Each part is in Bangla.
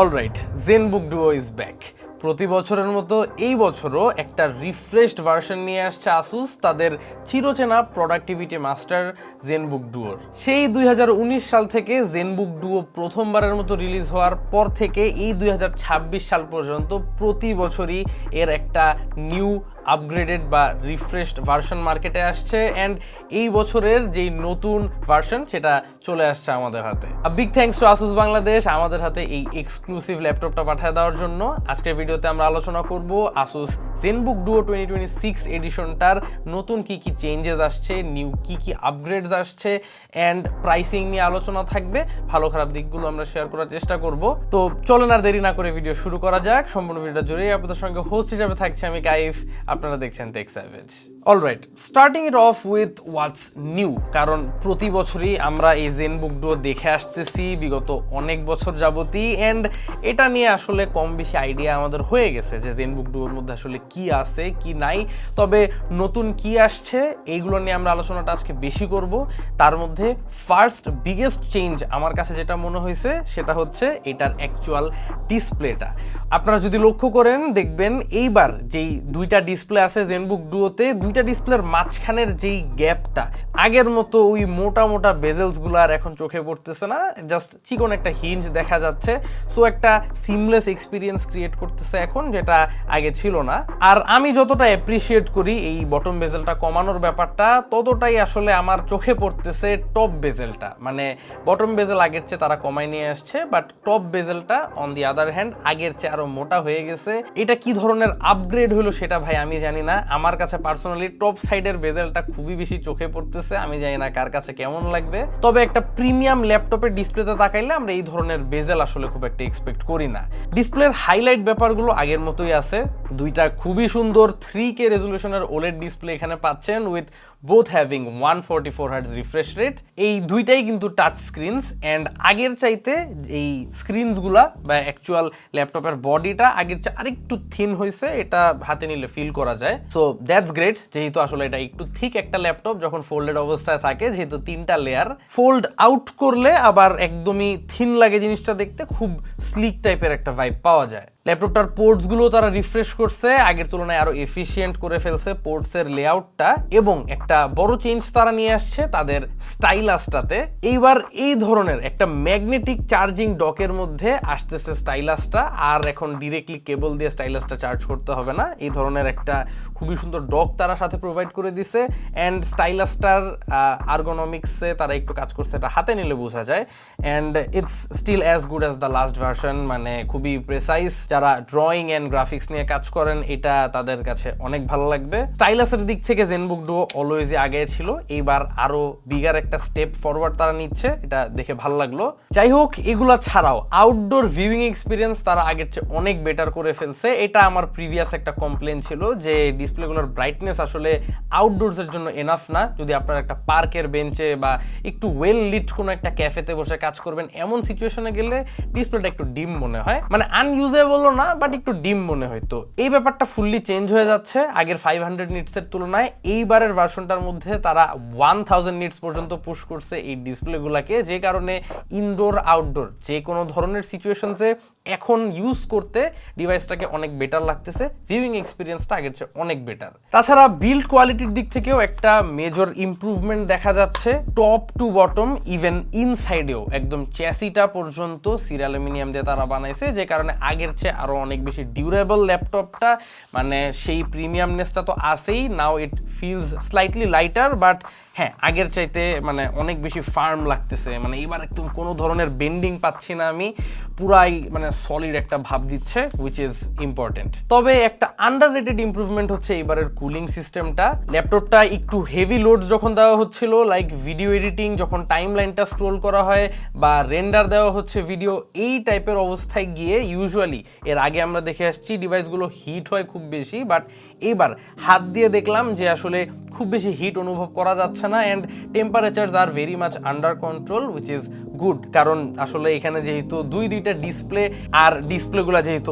Alright, ZenBook duo is back. প্রতি বছরের মতো এই বছরও একটা রিফ্রেশড ভার্সন নিয়ে আসছে আসুস তাদের চিরচেনা প্রোডাক্টিভিটি মাস্টার জেনবুক ডুওর। সেই 2019 সাল থেকে জেনবুক ডুও প্রথমবারের মতো রিলিজ হওয়ার পর থেকে এই 2026 সাল পর্যন্ত প্রতি বছরই এর একটা নিউ আপগ্রেডেড বা রিফ্রেশড ভার্সন মার্কেটে আসছে অ্যান্ড এই বছরের যেই নতুন ভার্সন সেটা চলে আসছে আমাদের হাতে। Big thanks to Asus Bangladesh আমাদের হাতে এই এক্সক্লুসিভ ল্যাপটপটা পাঠিয়ে দেওয়ার জন্য। আজকের ভিডিওতে আমরা আলোচনা করব আসুস জেনবুক ডুও 2026 এডিশনটার নতুন কি কি চেঞ্জেস আসছে, নিউ কি কি আপগ্রেডস আসছে অ্যান্ড প্রাইসিং নিয়ে আলোচনা থাকবে। ভালো খারাপ দিকগুলো আমরা শেয়ার করার চেষ্টা করব। তো চলেন আর দেরি না করে ভিডিও শুরু করা যাক। সম্পূর্ণ ভিডিওটা জুড়েই আপনাদের সঙ্গে হোস্ট হিসেবে থাকছে আমি কাইফ, আপনারা দেখছেন Tech Savage. Alright, starting it off with what's new, কারণ প্রতি বছরই আমরা এই জেনবুক ডুও দেখে আসতেছি বিগত অনেক বছর যাবতই অ্যান্ড এটা নিয়ে আসলে কম বেশি আইডিয়া আমাদের হয়ে গেছে যে জেনবুক ডুওর মধ্যে আসলে কি আছে কি নাই। তবে নতুন কি আসছে এইগুলো নিয়ে আমরা আলোচনাটা আজকে বেশি করব। তার মধ্যে ফার্স্ট বিগেস্ট চেঞ্জ আমার কাছে যেটা মনে হয়েছে সেটা হচ্ছে এটার অ্যাকচুয়াল ডিসপ্লেটা। আপনারা যদি লক্ষ্য করেন দেখবেন এইবার যেই দুইটা ডিসপ্লে আছে জেনবুক ডুওতে, দুইটা ডিসপ্লের মাঝখানের যেই গ্যাপটা আগের মতো ওই মোটা মোটা বেজেলসগুলো আর এখন চোখে পড়তেছে না, জাস্ট চিকন একটা হিঞ্জ দেখা যাচ্ছে। সো একটা সিমলেস এক্সপিরিয়েন্স ক্রিয়েট করতেছে এখন, যেটা আগে ছিল না। আর আমি যতটা অ্যাপ্রিসিয়েট করি এই বটম বেজেলটা কমানোর ব্যাপারটা, ততটাই আসলে আমার চোখে পড়তেছে টপ বেজেলটা। মানে বটম বেজেল আগের চেয়ে তারা কমায় নিয়ে আসছে, বাট টপ বেজেলটা অন দি আদার হ্যান্ড আগের চেয়ে আরো মোটা হয়ে গেছে। এটা কি ধরনের আপগ্রেড হলো সেটা ভাই আমি জানি না। আমার কাছে পার্সোনালি টপ সাইডের বেজেলটা খুবই বেশি চোখে পড়তেছে, আমি জানি না কার কাছে কেমন লাগবে। তবে একটা প্রিমিয়াম ল্যাপটপের ডিসপ্লেতে তাকাইলে আমরা এই ধরনের বেজেল আসলে খুব একটা এক্সপেক্ট করি না। ডিসপ্লের হাইলাইট ব্যাপারগুলো আগের মতোই আছে। দুইটা খুবই সুন্দর 3K রেজলিউশনের ওলেড ডিসপ্লে এখানে পাচ্ছেন with both having 144 hertz refresh rate. এই দুইটাই কিন্তু টাচ স্ক্রিনস অ্যান্ড আগের চাইতে এই স্ক্রিনসগুলা বা অ্যাকচুয়াল ল্যাপটপের বডিটা আগের চেয়ে আরেকটু থিন হয়েছে, এটা হাতে নিলে ফিল করা যায়। সো দ্যাটস গ্রেট, যেহেতু আসলে এটা একটু থিক একটা ল্যাপটপ যখন ফোল্ডেড অবস্থায় থাকে, যেহেতু 3টা লেয়ার। ফোল্ড আউট করলে আবার একদমই থিন লাগে জিনিসটা দেখতে, খুব স্লিক টাইপের একটা ভাইব পাওয়া যায়। ল্যাপটপটার পোর্টসগুলো তারা রিফ্রেশ করছে, আগের তুলনায় আরো এফিশিয়েন্ট করে ফেলছে পোর্টসের লেআউটটা, এবং একটা বড় চেঞ্জ তারা নিয়ে আসছে তাদের স্টাইলাসটাতে। এইবার এই ধরনের একটা ম্যাগনেটিক চার্জিং ডকের মধ্যে আসতেছে স্টাইলাসটা, আর এখন ডিরেক্টলি কেবল দিয়ে স্টাইলাসটা চার্জ করতে হবে না। এই ধরনের একটা খুবই সুন্দর ডক তারা সাথে প্রোভাইড করে দিছে অ্যান্ড স্টাইলাসটার আর্গোনমিক্সে তারা একটু কাজ করছে, এটা হাতে নিলে বোঝা যায়। And it's still as good as the last version, মানে খুবই প্রেসাইজ। যারা ড্রয়িং অ্যান্ড গ্রাফিক্স নিয়ে কাজ করেন এটা তাদের কাছে অনেক ভালো লাগবে। স্টাইলাসের দিক থেকে জেনবুক ডুও অলওয়েজই আগে ছিল, এইবার আরো বিগার একটা স্টেপ ফরওয়ার্ড তারা নিচ্ছে, এটা দেখে ভালো লাগলো। যাই হোক, এগুলা ছাড়াও আউটডোর ভিউইং এক্সপিরিয়েন্স তারা আগের চেয়ে অনেক বেটার করে ফেলছে। এটা আমার প্রিভিয়াস একটা কমপ্লেন ছিল যে ডিসপ্লেগুলোর ব্রাইটনেস আসলে আউটডোরসের জন্য এনাফ না। যদি আপনার একটা পার্কের বেঞ্চে বা একটু ওয়েল লিট কোনো একটা ক্যাফেতে বসে কাজ করবেন, এমন সিচুয়েশনে গেলে ডিসপ্লেটা একটু ডিম মনে হয়, মানে আনইউজেবল না, বাট একটু ডিম মনে হয়তো। এই ব্যাপারটা ফুললি চেঞ্জ হয়ে যাচ্ছে আগের 500 নিটসের তুলনায়। এইবারের ভার্সনটার মধ্যে তারা 1000 নিটস পর্যন্ত পুশ করছে এই ডিসপ্লেগুলোকে, যে কারণে ইনডোর আউটডোর যে কোনো ধরনের সিচুয়েশনসে এখন ইউজ করতে ডিভাইসটাকে অনেক বেটার লাগতেছে। ভিউইং এক্সপিরিয়েন্সটা আগের চেয়ে অনেক বেটার। তাছাড়া বিল্ড কোয়ালিটির দিক থেকেও একটা মেজর ইমপ্রুভমেন্ট দেখা যাচ্ছে। টপ টু বটম ইভেন ইনসাইডেও একদম চ্যাসিটা পর্যন্ত সির অ্যালুমিনিয়াম দিয়ে তারা বানাইছে, যে কারণে আগের চেয়ে আরো অনেক বেশি ডিউরেবল ল্যাপটপটা। মানে সেই প্রিমিয়ামনেসটা তো আছেই, now it feels slightly lighter, but হ্যাঁ আগের চাইতে মানে অনেক বেশি ফার্ম লাগতেছে। মানে এবার একদম কোনো ধরনের বেন্ডিং পাচ্ছি না আমি, পুরাই মানে সলিড একটা ভাব দিচ্ছে, হুইচ ইজ ইম্পর্টেন্ট। তবে একটা আন্ডাররেটেড ইমপ্রুভমেন্ট হচ্ছে এবারের কুলিং সিস্টেমটা। ল্যাপটপটা একটু হেভি লোড যখন দেওয়া হচ্ছিল, লাইক ভিডিও এডিটিং যখন টাইম লাইনটা স্ক্রোল করা হয় বা রেন্ডার দেওয়া হচ্ছে ভিডিও, এই টাইপের অবস্থায় গিয়ে ইউজুয়ালি এর আগে আমরা দেখে আসছি ডিভাইসগুলো হিট হয় খুব বেশি, বাট এবার হাত দিয়ে দেখলাম যে আসলে খুব বেশি হিট অনুভব করা যাচ্ছে না and temperatures are very much under control, which is good, কারণ আসলে এখানে যেহেতু দুইটা ডিসপ্লে আর ডিসপ্লেগুলো যেহেতু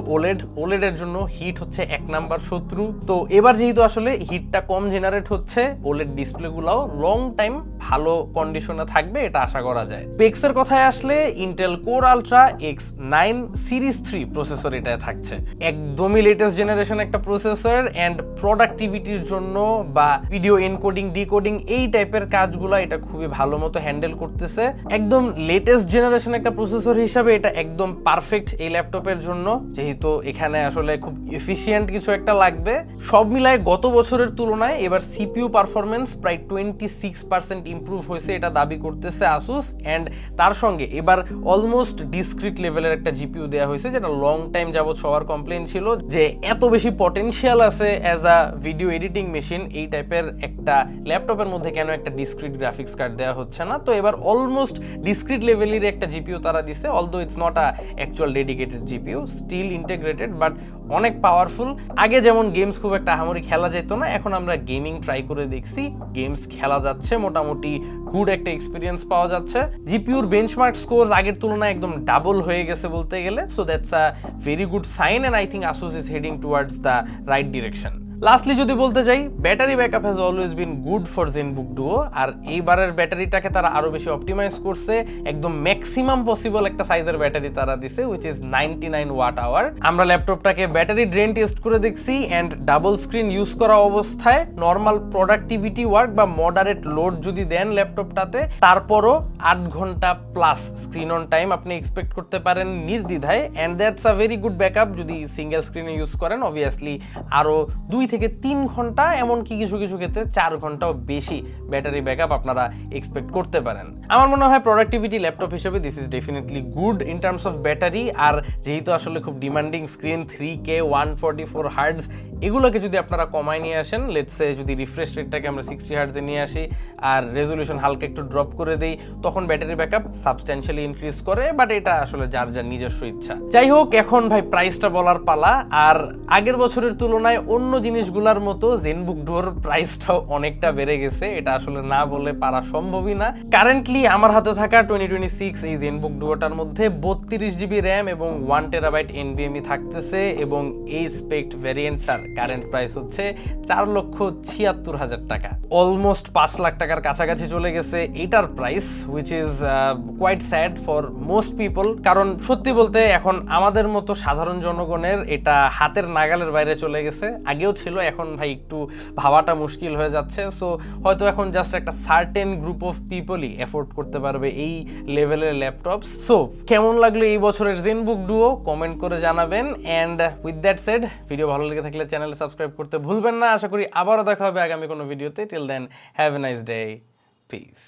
ওলেড এর জন্য হিট হচ্ছে 1 নাম্বার শত্রু। তো এবার যেহেতু আসলে হিটটা কম জেনারেট হচ্ছে, ওলেড ডিসপ্লেগুলোও লং টাইম ভালো কন্ডিশনে থাকবে এটা আশা করা যায়। স্পেক্সের কথায় আসলে Intel core ultra X9 series 3 processor এটায় থাকছে, একদমই লেটেস্ট জেনারেশন একটা প্রসেসর। এন্ড প্রোডাক্টিভিটির জন্য বা ভিডিও এনকোডিং ডিকোডিং এই টাইপের কাজগুলো এটা খুবই ভালো মতো হ্যান্ডেল করতেছে। একদম লেটেস্ট জেনারেশন একটা প্রসেসর হিসাবে এটা একদম পারফেক্ট এই ল্যাপটপের জন্য, যেহেতু এখানে আসলে খুব এফিশিয়েন্ট কিছু একটা লাগবে। সব মিলায় গত বছরের তুলনায় এবার সিপিইউ পারফরমেন্স প্রায় 26% ইমপ্রুভ হয়েছে এটা দাবি করতেছে আসুস। এন্ড তার সঙ্গে এবার অলমোস্ট ডিসক্রিট লেভেলের একটা জিপিইউ দেওয়া হয়েছে, যেটা লং টাইম যাবত সবার কমপ্লেন ছিল যে এত বেশি পটেনশিয়াল আছে as a video editing machine এই টাইপের একটা ল্যাপটপের মধ্যে কেন একটা ডিসক্রিট গ্রাফিক্স কার্ড দেওয়া হচ্ছে না। তো এবার অলমোস্ট ডিসক্রিট লেভেলের একটা জিপিইউ তারা দিছে, although it's not a actual dedicated GPU, still integrated but অনেক পাওয়ারফুল। আগে যেমন গেমস খুব একটা আহামরি খেলা যেত না, এখন আমরা গেমিং ট্রাই করে দেখছি, গেমস খেলা যাচ্ছে, মোটামুটি গুড একটা এক্সপিরিয়েন্স পাওয়া যাচ্ছে। জিপিইউর বেঞ্চমার্ক স্কোর আগের তুলনায় একদম ডাবল হয়ে গেছে বলতে গেলে, so that's a very good sign and I think Asus is heading towards the right direction. Lastly যদি বলতে যাই, battery backup has always been good for Zenbook Duo, আর এইবারের ব্যাটারিটাকে তারা আরো বেশি অপটিমাইজ করছে, একদম ম্যাক্সিমাম পসিবল একটা সাইজের ব্যাটারি তারা দিছে উইচ ইজ 99 ওয়াট আওয়ার। আমরা ল্যাপটপটাকে ব্যাটারি ড্রেন টেস্ট করে দেখছি এন্ড ডাবল স্ক্রিন ইউজ করা অবস্থায় নর্মাল প্রোডাক্টিভিটি ওয়ার্ক বা মডারেট লোড যদি দেন ল্যাপটপটাতে, তারপরও 8 ঘন্টা প্লাস স্ক্রিন অন টাইম আপনি এক্সপেক্ট করতে পারেন নির্দ্বিধায়। And that's a very good backup যদি সিঙ্গেল স্ক্রিনে ইউজ করেন। অবভিয়াসলি আরো 2 থেকে 3 ঘন্টা, এমনকি কিছু কিছু ক্ষেত্রে 4 ঘন্টাও বেশি ব্যাটারি ব্যাকআপ আপনারা এক্সপেক্ট করতে পারেন। আমার মনে হয় প্রোডাক্টিভিটি ল্যাপটপ হিসেবে this is definitely good in terms of battery. আর যেহেতু আসলে খুব ডিমান্ডিং স্ক্রিন 3K 144 হার্টজ, এগুলোকে যদি আপনারা কমায় নিয়ে আসেন, লেটস সে যদি রিফ্রেশ রেটটাকে আমরা 60 হার্টজে নিয়ে আসি আর রেজলিউশন হালকা একটু ড্রপ করে দেই, তখন ব্যাটারি ব্যাকআপ সাবস্ট্যান্সিয়ালি ইনক্রিজ করে, বাট এটা আসলে যার যার নিজস্ব ইচ্ছা। যাই হোক, এখন ভাই প্রাইসটা বলার পালা। আর আগের বছরের তুলনায় অন্য জিনিসগুলোর মতো জেনবুক ডুওর প্রাইসটাও অনেকটা বেড়ে গেছে, এটা আসলে না বলে পারা সম্ভবই না। কারেন্টলি আমার হাতে থাকা 2026 এই জেনবুক ডুওটার মধ্যে 32 জিবি র্যাম এবং 1 টেরাবাইট এনভিএমই থাকতেছে, এবং এই স্পেকড ভ্যারিয়েন্টটার কারেন্ট প্রাইস হচ্ছে 4,76,000 টাকা, অলমোস্ট 5 লাখ টাকার কাছাকাছি চলে গেছে এটার price, which is quite sad for most people. কারণ সত্যি বলতে এখন আমাদের মতো সাধারণ জনগণের এটা হাতের নাগালের বাইরে চলে গেছে, আগেও ছিল, এখন ভাই একটু ভাবাটা মুশকিল হয়ে যাচ্ছে। সো হয়তো এখন জাস্ট একটা সার্টেন গ্রুপ অফ পিপলই এফোর্ড করতে পারবে এই লেভেলের ল্যাপটপ। সো কেমন লাগলো এই বছরের জেনবুক ডুও কমেন্ট করে জানাবেন। And with that said, video ভালো লেগে থাকলে চ্যানেলে সাবস্ক্রাইব করতে ভুলবেন না। আশা করি আবারও দেখা হবে আগামী কোনো ভিডিওতে। Till then, have a nice day, piece.